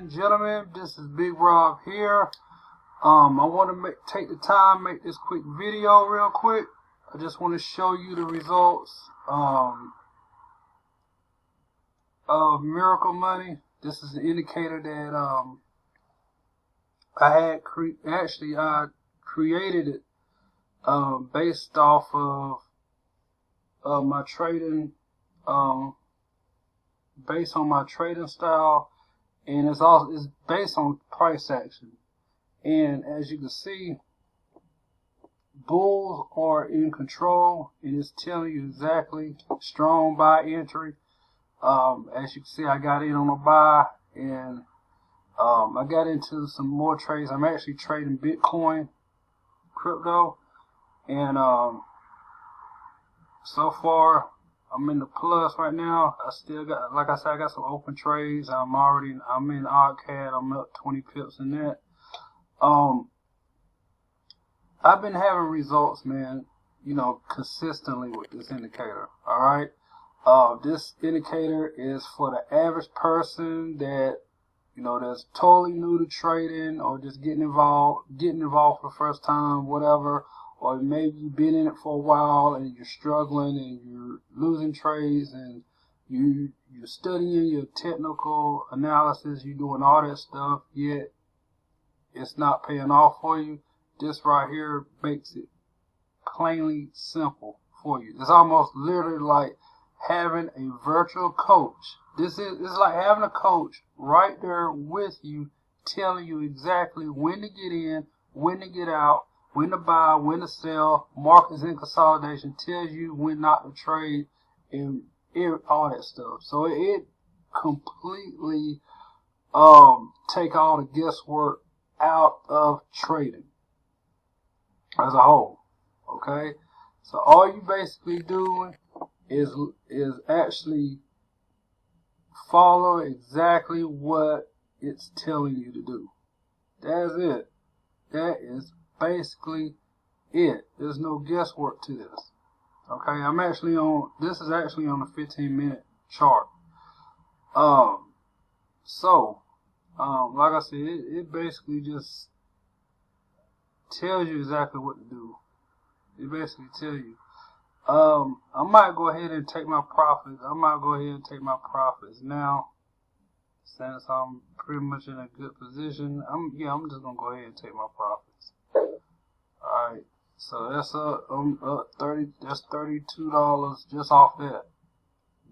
and gentlemen, this is Big Rob here. I want to take the time, make this quick video real quick. I just want to show you the results of Miracle Money. This is an indicator that I created it based off of my trading, based on my trading style, and it's based on price action. And as you can see, bulls are in control, and it's telling you exactly strong buy entry. As you can see, I got in on a buy, and I got into some more trades. I'm actually trading Bitcoin, crypto, and so far I'm in the plus right now. I still got, like I said, I got some open trades. I'm in OddCAD. I'm up 20 pips in that. I've been having results, man, consistently with this indicator. Alright. This indicator is for the average person that, that's totally new to trading, or just getting involved for the first time, whatever. Or maybe you've been in it for a while and you're struggling and you're losing trades, and you're studying your technical analysis, you're doing all that stuff, yet it's not paying off for you. This right here makes it plainly simple for you. It's almost literally like having a virtual coach. It's like having a coach right there with you, telling you exactly when to get in, when to get out, when to buy, when to sell, markets in consolidation, tells you when not to trade, and all that stuff. So it completely take all the guesswork out of trading as a whole. Okay, so all you basically doing is actually follow exactly what it's telling you to do. That's it. That is basically it. There's no guesswork to this. Okay, this is actually on a 15-minute chart. Like I said, it basically just tells you exactly what to do. It basically tells you. I might go ahead and take my profits. Now, since I'm pretty much in a good position. I'm just gonna go ahead and take my profits. Alright, so that's up 30. That's $32 just off that.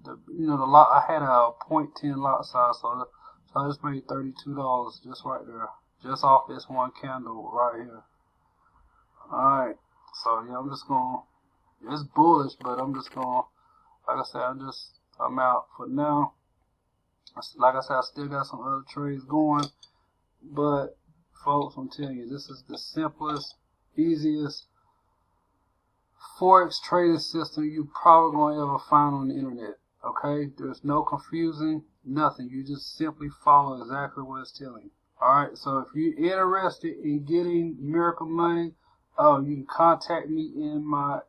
The lot, I had a 0.10 lot size, so I just made $32 just right there, just off this one candle right here. Alright, so yeah, it's bullish, but I'm just gonna, like I said, I'm out for now. Like I said, I still got some other trades going, but folks, I'm telling you, this is the simplest, easiest Forex trading system you probably gonna ever find on the internet. Okay, there's no confusing, nothing. You just simply follow exactly what it's telling you. Alright, so if you're interested in getting Miracle Money, you can contact me my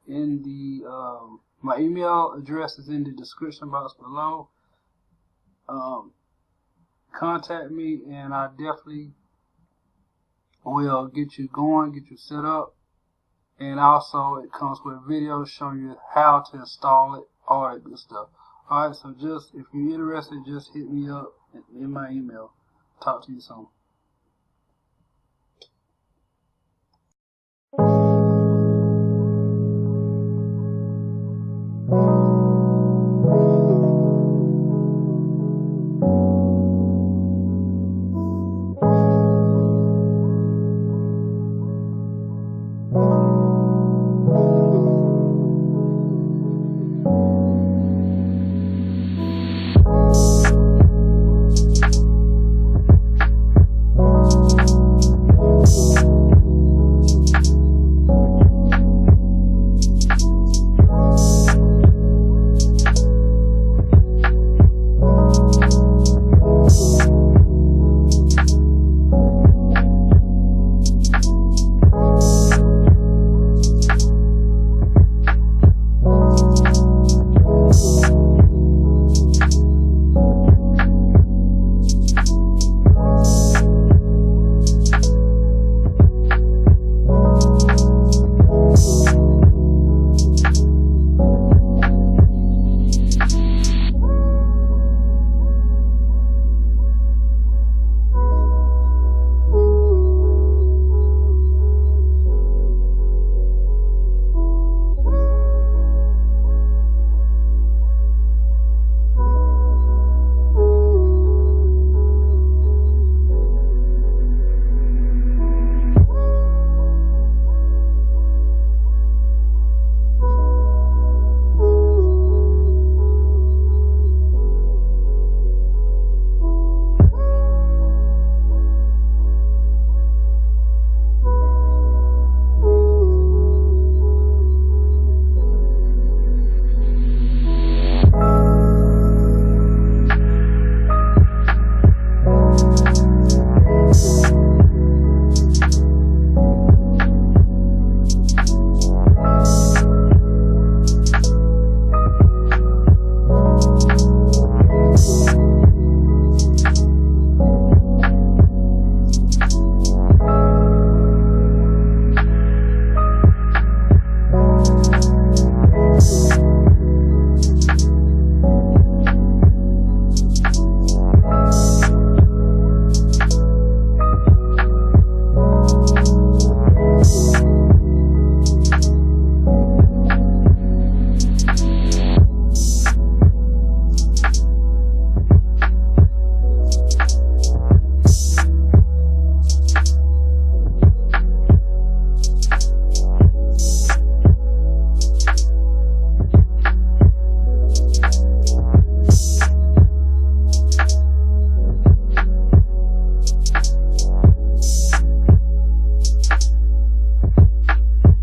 email address is in the description box below. Contact me, and I definitely will get you going, get you set up. And also, it comes with videos showing you how to install it, all that good stuff. Alright, so if you're interested, just hit me up in my email. Talk to you soon.